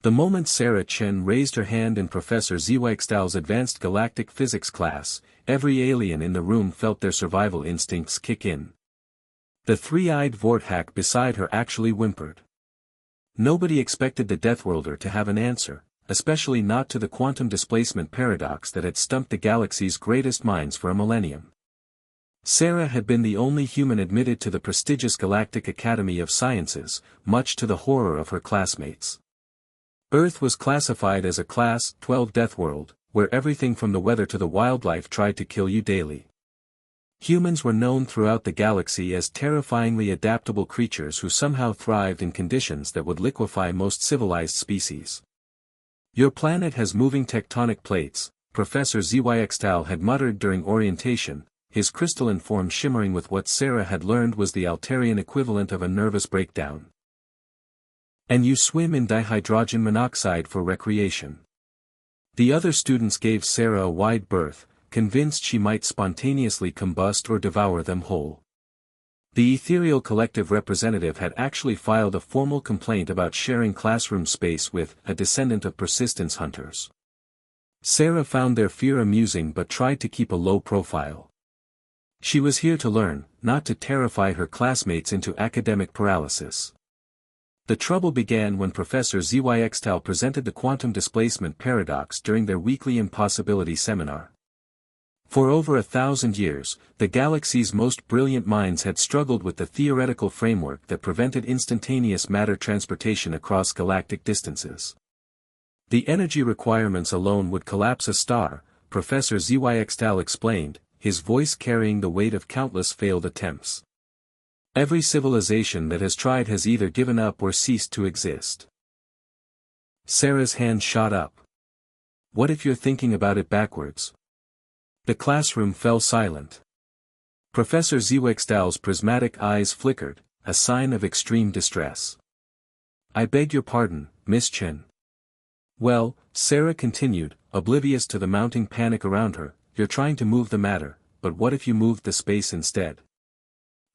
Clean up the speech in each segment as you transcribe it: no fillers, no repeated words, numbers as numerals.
The moment Sarah Chen raised her hand in Professor Zweigstal's advanced galactic physics class, every alien in the room felt their survival instincts kick in. The three-eyed Vorthack beside her actually whimpered. Nobody expected the Deathworlder to have an answer, especially not to the quantum displacement paradox that had stumped the galaxy's greatest minds for a millennium. Sarah had been the only human admitted to the prestigious Galactic Academy of Sciences, much to the horror of her classmates. Earth was classified as a Class 12 death world, where everything from the weather to the wildlife tried to kill you daily. Humans were known throughout the galaxy as terrifyingly adaptable creatures who somehow thrived in conditions that would liquefy most civilized species. "Your planet has moving tectonic plates," Professor Zweigstal had muttered during orientation, his crystalline form shimmering with what Sarah had learned was the Altarian equivalent of a nervous breakdown. "And you swim in dihydrogen monoxide for recreation." The other students gave Sarah a wide berth, convinced she might spontaneously combust or devour them whole. The ethereal collective representative had actually filed a formal complaint about sharing classroom space with a descendant of persistence hunters. Sarah found their fear amusing but tried to keep a low profile. She was here to learn, not to terrify her classmates into academic paralysis. The trouble began when Professor Zweigstal presented the quantum displacement paradox during their weekly impossibility seminar. For over 1,000 years, the galaxy's most brilliant minds had struggled with the theoretical framework that prevented instantaneous matter transportation across galactic distances. The energy requirements alone would collapse a star, Professor Zweigstal explained, his voice carrying the weight of countless failed attempts. Every civilization that has tried has either given up or ceased to exist. Sarah's hand shot up. "What if you're thinking about it backwards?" The classroom fell silent. Professor Zweigstal's prismatic eyes flickered, a sign of extreme distress. "I beg your pardon, Miss Chen." "Well," Sarah continued, oblivious to the mounting panic around her, "you're trying to move the matter, but what if you moved the space instead?"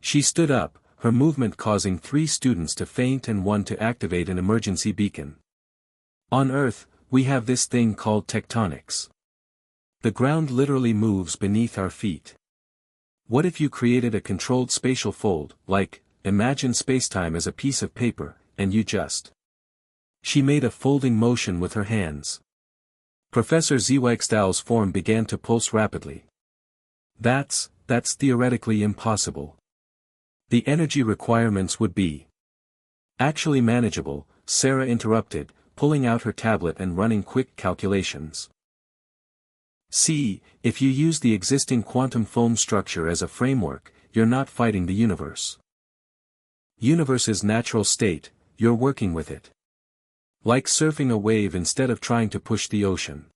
She stood up, her movement causing 3 students to faint and 1 to activate an emergency beacon. "On Earth, we have this thing called tectonics. The ground literally moves beneath our feet. What if you created a controlled spatial fold, like, imagine spacetime as a piece of paper, and you just..." She made a folding motion with her hands. Professor Zweigstal's form began to pulse rapidly. That's theoretically impossible. The energy requirements would be actually manageable," Sarah interrupted, pulling out her tablet and running quick calculations. "See, if you use the existing quantum foam structure as a framework, you're not fighting the universe. Universe's natural state, you're working with it. Like surfing a wave instead of trying to push the ocean."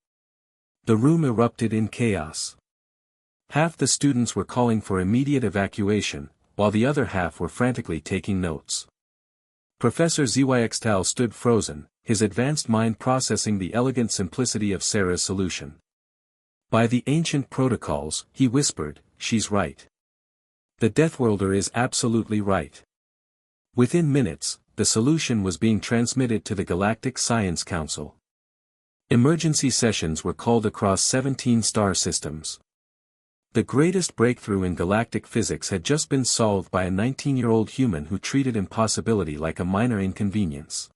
The room erupted in chaos. Half the students were calling for immediate evacuation, while the other half were frantically taking notes. Professor Zweigstal stood frozen, his advanced mind processing the elegant simplicity of Sarah's solution. "By the ancient protocols," he whispered, "she's right. The Deathworlder is absolutely right." Within minutes, the solution was being transmitted to the Galactic Science Council. Emergency sessions were called across 17 star systems. The greatest breakthrough in galactic physics had just been solved by a 19-year-old human who treated impossibility like a minor inconvenience.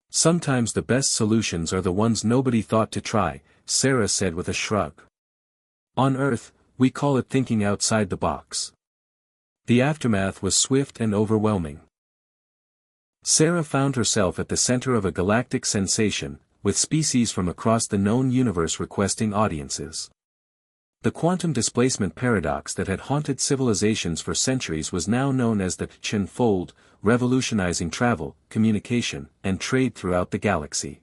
"Sometimes the best solutions are the ones nobody thought to try," Sarah said with a shrug. "On Earth, we call it thinking outside the box." The aftermath was swift and overwhelming. Sarah found herself at the center of a galactic sensation, with species from across the known universe requesting audiences. The quantum displacement paradox that had haunted civilizations for centuries was now known as the Chen fold, revolutionizing travel, communication, and trade throughout the galaxy.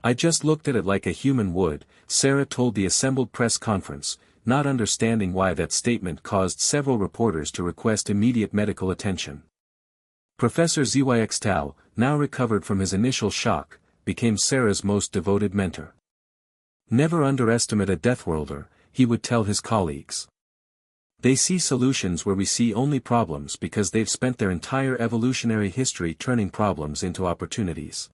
"I just looked at it like a human would," Sarah told the assembled press conference, not understanding why that statement caused several reporters to request immediate medical attention. Professor Zweigstal, now recovered from his initial shock, became Sarah's most devoted mentor. "Never underestimate a Deathworlder," he would tell his colleagues. "They see solutions where we see only problems because they've spent their entire evolutionary history turning problems into opportunities."